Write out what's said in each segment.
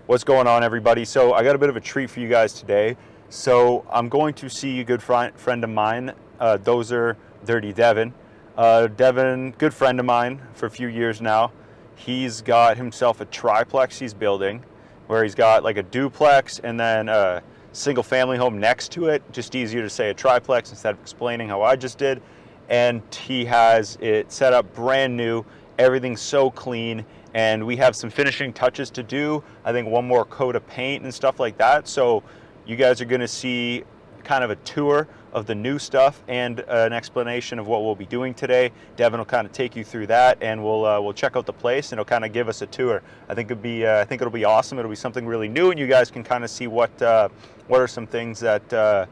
What's going on, everybody? So I got a bit of a treat for you guys today. So I'm going to see a good friend of mine, Dozer Dirty Devin. Devin, good friend of mine for a few years now. He's got himself a triplex he's building, where he's got like a duplex and then a single family home next to it. Just easier to say a triplex instead of explaining how I just did. And he has it set up brand new. Everything's so clean. And we have some finishing touches to do. I think one more coat of paint and stuff like that. So you guys are gonna see kind of a tour of the new stuff and an explanation of what we'll be doing today. Devin will kind of take you through that, and we'll check out the place, and he'll kind of give us a tour. I think it'll be awesome. It'll be something really new, and you guys can kind of see what are some things that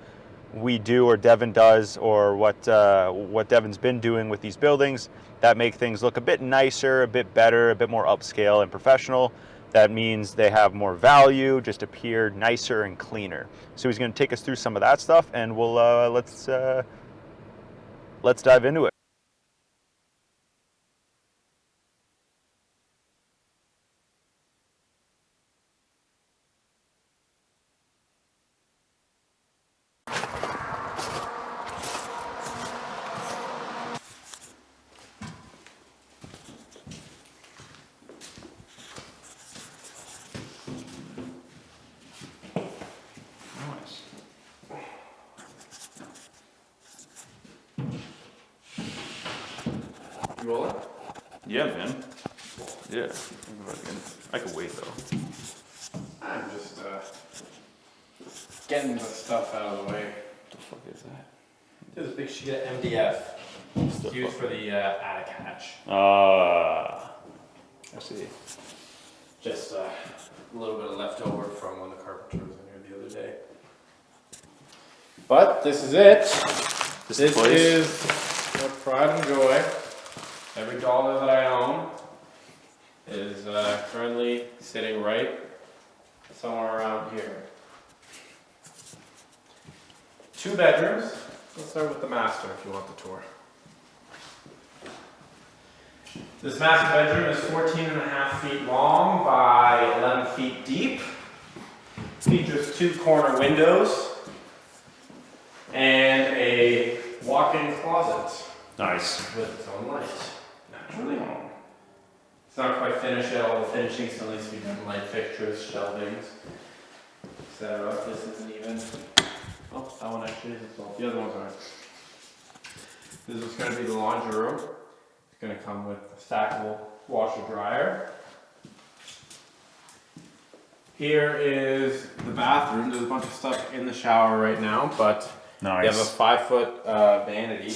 we do or Devin does, or what Devin's been doing with these buildings that make things look a bit nicer, a bit better, a bit more upscale and professional. That means they have more value, just appear nicer and cleaner. So he's going to take us through some of that stuff, and we'll let's dive into it. Roll it? Yeah, man. Yeah. I could wait though. I'm just getting the stuff out of the way. What the fuck is that? There's a big sheet of MDF. It's used for the attic hatch. I see. Just a little bit of leftover from when the carpenter was in here the other day. But this is it. This is my pride and joy. Every dollar that I own is currently sitting right somewhere around here. 2 bedrooms. Let's start with the master if you want the tour. This master bedroom is 14.5 feet long by 11 feet deep. Features 2 corner windows and a walk-in closet. Nice. With its own light. Naturally. It's not quite finished yet. All the finishing still needs to be done. Light fixtures, shelvings, etc. This isn't even. Oh, that one actually is as well. The other ones aren't. This is going to be the laundry room. It's going to come with a stackable washer dryer. Here is the bathroom. There's a bunch of stuff in the shower right now, but Nice. you have a 5-foot vanity.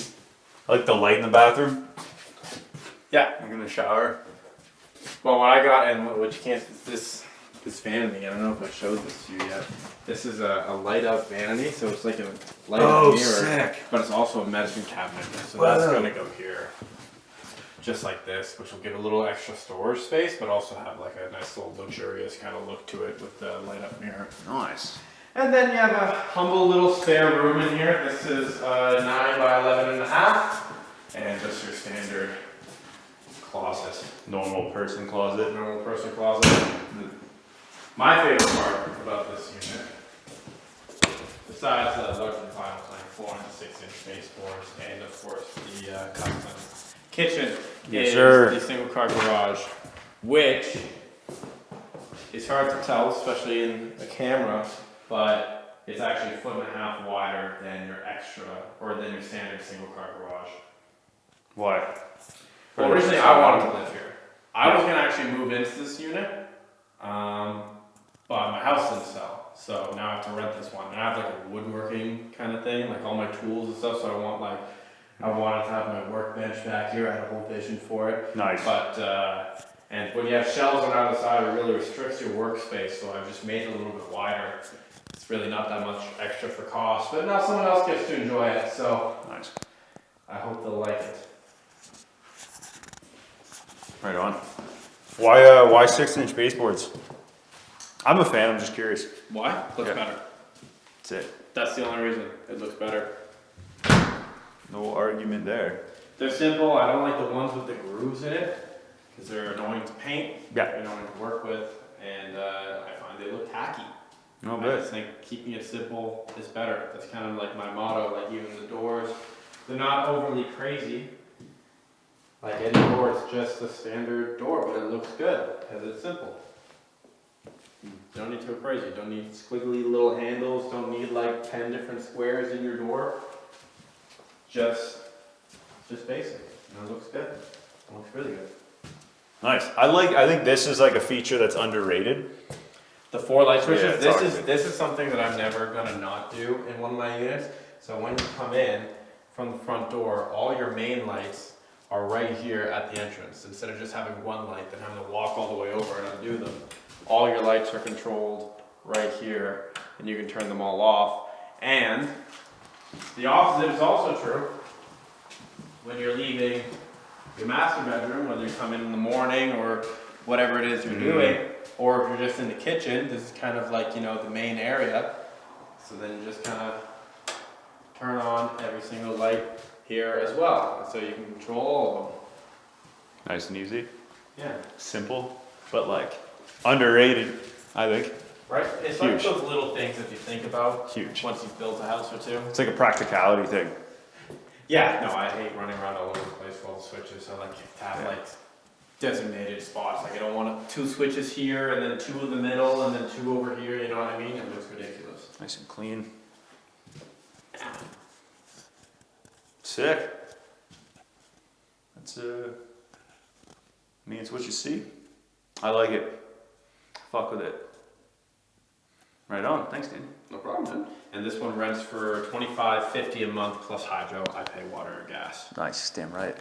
I like the light in the bathroom. Yeah. I'm gonna shower. Well, what I got, and what you can't, this vanity, I don't know if I showed this to you yet. This is a light up vanity, so it's like a light up mirror. Sick. But it's also a medicine cabinet, so that's going to go here. Just like this, which will give a little extra storage space, but also have like a nice little luxurious kind of look to it with the light up mirror. Nice. And then you have a humble little spare room in here. This is 9 by 11.5, and just your standard closet. Normal person closet. Normal person closet. My favorite part about this unit, besides the luxury vinyl plank floor and the 6-inch baseboards, and of course the custom kitchen, is the single car garage, which is hard to tell, especially in a camera, but it's actually 1.5 feet wider than your extra, or than your standard single car garage. Why? Well, originally I wanted to live here. I was going to actually move into this unit, but my house didn't sell, so now I have to rent this one. And I have like a woodworking kind of thing, like all my tools and stuff, so I wanted to have my workbench back here. I had a whole vision for it. Nice. But, and when you have shelves on either side, it really restricts your workspace, so I've just made it a little bit wider. It's really not that much extra for cost, but now someone else gets to enjoy it, so Nice. I hope they'll like it. Right on. Why 6-inch baseboards? I'm a fan. I'm just curious. Why? Looks better. That's it. That's the only reason. It looks better. No argument there. They're simple. I don't like the ones with the grooves in it because they're annoying to paint. Yeah. They're annoying to work with, and I find No, I good. just think keeping it simple is better. That's kind of like my motto. Like even the doors, they're not overly crazy. Like any door is just a standard door, but it looks good because it's simple. Don't need to go crazy. Don't need squiggly little handles. Don't need like 10 different squares in your door. Just basic. And it looks good. It looks really good. Nice. I think this is like a feature that's underrated. The 4 light switches. Yeah, this is something that I'm never gonna not do in one of my units. So when you come in from the front door, all your main lights are right here at the entrance. Instead of just having one light, then having to walk all the way over and undo them. All your lights are controlled right here, and you can turn them all off. And the opposite is also true. When you're leaving your master bedroom, whether you come in the morning or whatever it is you're doing, or if you're just in the kitchen, this is kind of like, you know, the main area. So then you just kind of turn on every single light here as well. And so you can control all of them. Nice and easy. Yeah. Simple, but like underrated, I think. Right? It's Huge. like those little things that you think about Huge. once you've built a house or two. It's like a practicality thing. Yeah, no, I hate running around all over the place with all the switches. I like to have like designated spots. Like I don't want 2 switches here and then 2 in the middle and then 2 over here, you know what I mean? It looks ridiculous. Nice and clean. Sick. That's I mean, it's what you see. I like it. Fuck with it. Right on. Thanks, dude. No problem, man. And this one rents for $25.50 a month plus hydro. I pay water and gas. Nice. Damn right.